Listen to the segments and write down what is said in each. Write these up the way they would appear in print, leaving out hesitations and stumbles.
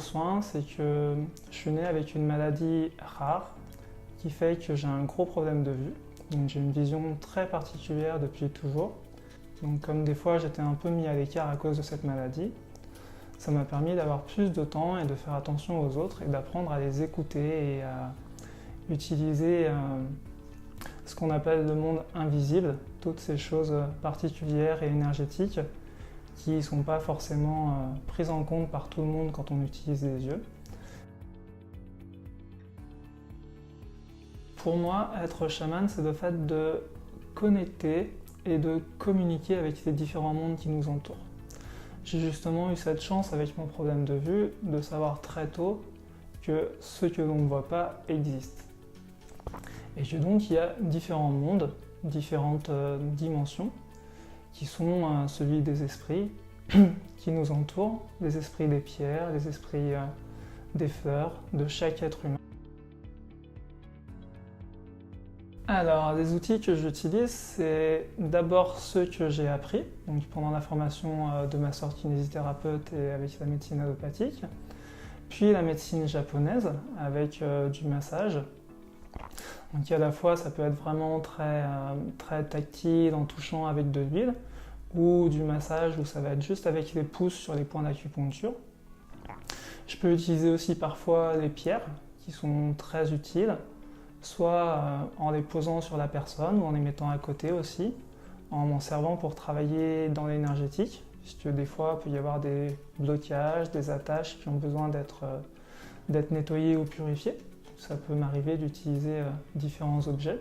soins, c'est que je suis né avec une maladie rare qui fait que j'ai un gros problème de vue. Donc j'ai une vision très particulière depuis toujours. Donc comme des fois j'étais un peu mis à l'écart à cause de cette maladie, ça m'a permis d'avoir plus de temps et de faire attention aux autres et d'apprendre à les écouter et à utiliser ce qu'on appelle le monde invisible, toutes ces choses particulières et énergétiques qui ne sont pas forcément prises en compte par tout le monde quand on utilise les yeux. Pour moi, être chaman, c'est le fait de connecter et de communiquer avec les différents mondes qui nous entourent. J'ai justement eu cette chance avec mon problème de vue de savoir très tôt que ce que l'on ne voit pas existe. Et que donc il y a différents mondes, différentes dimensions qui sont celui des esprits qui nous entourent, les esprits des pierres, les esprits des fleurs, de chaque être humain. Alors, les outils que j'utilise, c'est d'abord ceux que j'ai appris donc pendant la formation de ma sœur kinésithérapeute et avec la médecine allopathique, puis la médecine japonaise avec du massage. Donc à la fois, ça peut être vraiment très tactile en touchant avec de l'huile, ou du massage où ça va être juste avec les pouces sur les points d'acupuncture. Je peux utiliser aussi parfois les pierres qui sont très utiles, soit en les posant sur la personne ou en les mettant à côté aussi, en m'en servant pour travailler dans l'énergétique, puisque des fois il peut y avoir des blocages, des attaches qui ont besoin d'être nettoyées ou purifiées. Ça peut m'arriver d'utiliser différents objets.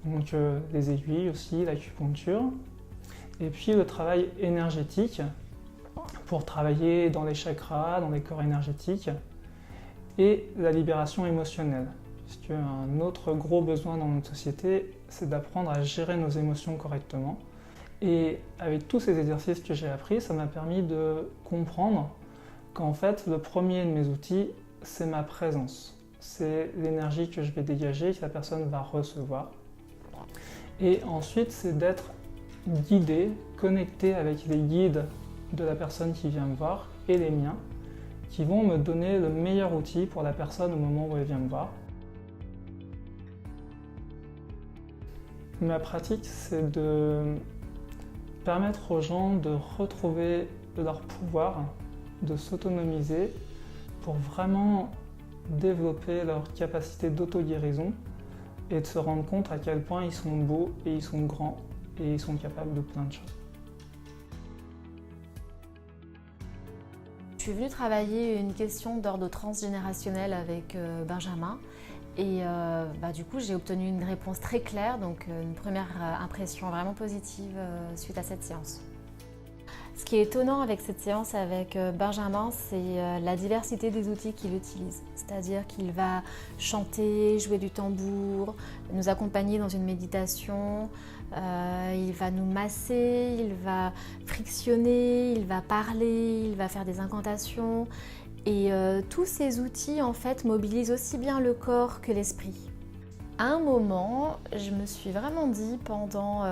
Donc les aiguilles aussi, l'acupuncture. Et puis le travail énergétique pour travailler dans les chakras, dans les corps énergétiques. Et la libération émotionnelle. Puisque un autre gros besoin dans notre société, c'est d'apprendre à gérer nos émotions correctement. Et avec tous ces exercices que j'ai appris, ça m'a permis de comprendre qu'en fait, le premier de mes outils, c'est ma présence. C'est l'énergie que je vais dégager, que la personne va recevoir. Et ensuite, c'est d'être guidé, connecté avec les guides de la personne qui vient me voir et les miens, qui vont me donner le meilleur outil pour la personne au moment où elle vient me voir. Ma pratique, c'est de permettre aux gens de retrouver leur pouvoir, de s'autonomiser pour vraiment développer leur capacité d'auto-guérison et de se rendre compte à quel point ils sont beaux et ils sont grands et ils sont capables de plein de choses. Je suis venue travailler une question d'ordre transgénérationnel avec Benjamin et du coup j'ai obtenu une réponse très claire, donc une première impression vraiment positive suite à cette séance. Ce qui est étonnant avec cette séance avec Benjamin, c'est la diversité des outils qu'il utilise. C'est-à-dire qu'il va chanter, jouer du tambour, nous accompagner dans une méditation, il va nous masser, il va frictionner, il va parler, il va faire des incantations. Et tous ces outils en fait mobilisent aussi bien le corps que l'esprit. À un moment, je me suis vraiment dit pendant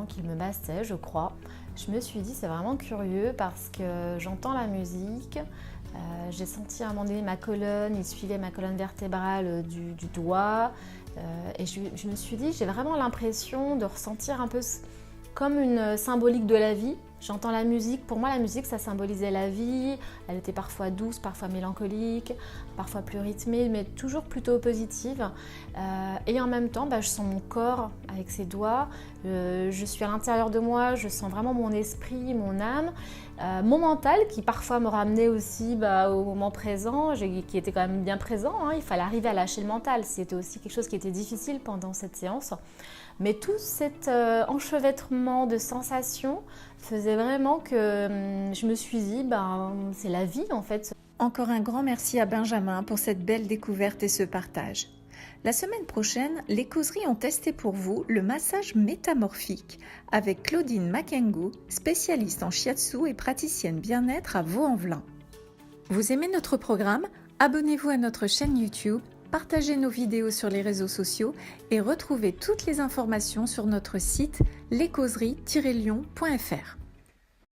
qu'il me massait, je crois, je me suis dit c'est vraiment curieux parce que j'entends la musique, j'ai senti à un moment donné ma colonne, il suivait ma colonne vertébrale du doigt et je me suis dit j'ai vraiment l'impression de ressentir un peu comme une symbolique de la vie. J'entends la musique, pour moi la musique ça symbolisait la vie, elle était parfois douce, parfois mélancolique, parfois plus rythmée, mais toujours plutôt positive. Et en même temps, je sens mon corps avec ses doigts, je suis à l'intérieur de moi, je sens vraiment mon esprit, mon âme, mon mental qui parfois me ramenait aussi au moment présent, qui était quand même bien présent, hein. Il fallait arriver à lâcher le mental, c'était aussi quelque chose qui était difficile pendant cette séance. Mais tout cet enchevêtrement de sensations faisait vraiment que je me suis dit, c'est la vie en fait. Encore un grand merci à Benjamin pour cette belle découverte et ce partage. La semaine prochaine, les causeries ont testé pour vous le massage métamorphique avec Claudine Makengu, spécialiste en shiatsu et praticienne bien-être à Vaux-en-Velin. Vous aimez notre programme? Abonnez-vous à notre chaîne YouTube, partagez nos vidéos sur les réseaux sociaux et retrouvez toutes les informations sur notre site lescauseries-lyon.fr.